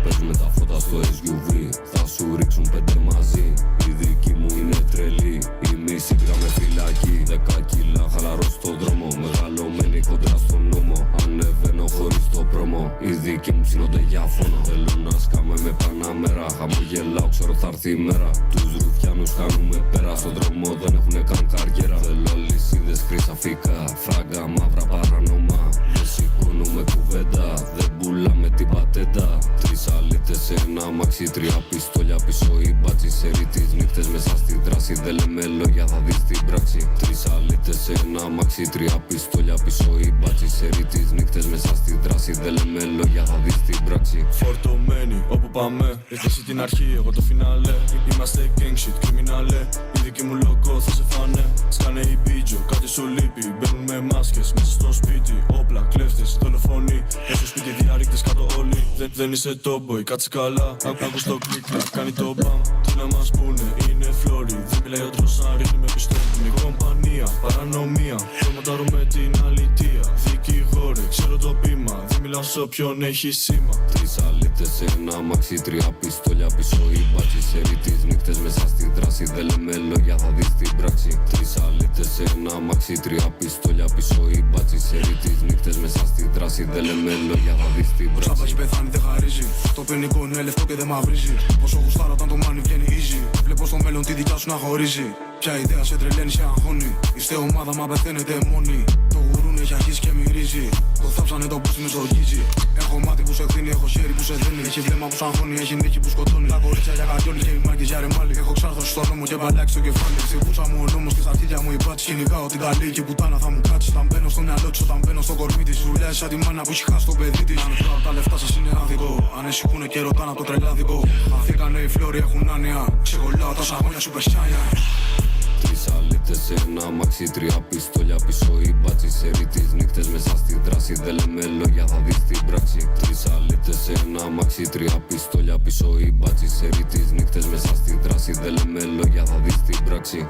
Παίζουμε τα φώτα στο SUV, θα σου ρίξουν 5 μαζί. Η δική μου είναι τρελή, η μισή με φυλακή. 10 κιλά χαλαρό στον δρόμο, μεγαλωμένη κοντρά στον νόμο. Ανεβαίνω χωρίς το πρόμο, οι δικοί μου ψήνονται για φόνο. Θέλω να σκάμε με πανάμερα, χαμογελάω ξέρω θα έρθει η μέρα. Τους ρουφιάνους κάνουμε πέρα, στον δρόμο δεν έχουνε καν καριέρα. Θέλω λυσίδες χρυσαφικά, φράγκα μαύρα παράνομα. Δεν σηκώνουμε κουβέντα, δεν πουλάμε την πατέντα. 3 αλήτες σε ένα αμάξι, 3 πιστόλια πίσω οι μπάτσι. Σερί τις νύχτες μέσα στη δράση, δεν λέμε λόγια θα δεις την πράξη. 3 αλήτες σε ένα αμάξι, 3 πιστόλια πίσω οι μπάτσι. Σερί τις νύχτες μέσα στη δράση, δεν λέμε λόγια θα δεις την πράξη. Φορτωμένοι όπου πάμε, εσύ την αρχή, εγώ το φινάλε. Είμαστε gang shit, criminale. Οι δικοί μου λόγκο θα σε φάνε. Σκάνε η πίτζο, κάτι σου λείπει. Μπαίνουν με μάσκες μέσα στο σπίτι. Όπλα, κλέφτες, δολοφόνοι. Έχω σπίτι διάρρηκτες κάτω όλοι. Δεν είσαι το boy, κάτσε καλά. Άκου στο κλικ, κάνει το μπαμ. Τι να μας πούνε, είναι φλόρι. Δεν μιλάει ο τρόπος να ρίχνει με πιστόλι. Είναι κομπανία, παρανομία. Προμοτάρουμε την αλητεία. Δικηγόροι, ξέρω το πείμα. Δεν μιλάω σε όποιον έχει σήμα. 3 αλήτες σε ένα αμάξι, 3 πιστόλια πίσω οι μπάτσι. Σερί τις νύχτες μέσα στη δράση, δεν λέμε λόγια θα δεις την πράξη. 3 αλήτες σε ένα αμάξι, 3 πιστόλια πίσω οι μπάτσι. Σερί τις νύχτες μέσα στη δράση, δεν λέμε λόγια θα δεις την πράξη. Όσα έχει πεθάνει δεν χαρίζει. Το πενικό είναι λευκό και δεν μαυρίζει. Πόσο γουστάρω όταν το μάνι βγαίνει easy. Βλέπω στο μέλλον τη δικιά σου να χωρίζει. Ποια ιδέα σε τρελαίνει, σε αγχώνει. Είστε ομάδα μα πεθαίνετε μόνοι. Το γουρούνι έχει αρχίσει και μυρίζει. Το θάψανε το πούστι με ζοργίζει. Έχω μάτι που σε χτίνει, έχω χέρι που σε δένει. Έχει βλέμμα που σαγχώνει, έχει νίκη που σκοτώνει. Τα κορίτσια για καριόλι και οι μάρκες για ρεμάλι. Έχω ξάρθωση στο νόμο και μπαλάκι στο κεφάλι. Στη βούσα μου ο νόμος και στα αρχίδια μου η πάτη. Κυνηγάω την καλή και η πουτάνα θα μου κάτσει. Όταν μπαίνω στο μυαλό της, όταν μπαίνω στο κορμί της. Ζουλιάζει σαν τη μάνα που έχει χάσει το παιδί της. Αν τώρα τα λεφτά σας είναι άδικο. Ανησυχούνε και ρωτάνε από το τρελάδικο. Αφήκανε οι φλόροι έχουν άνοια. Ξεκολλάω τα σαγόνια σου πεσιάνια. 3 αλήτες σε ένα αμάξι, 3 πιστόλια πίσω οι μπάτσι. Σερί τις νύχτες μέσα στη δράση, δεν λέμε λόγια θα δεις την πράξη. 3 αλήτες σε ένα αμάξι, 3 πιστόλια πίσω οι μπάτσι. Σερί τις νύχτες μέσα στη δράση, δεν λέμε λόγια θα δεις την πράξη.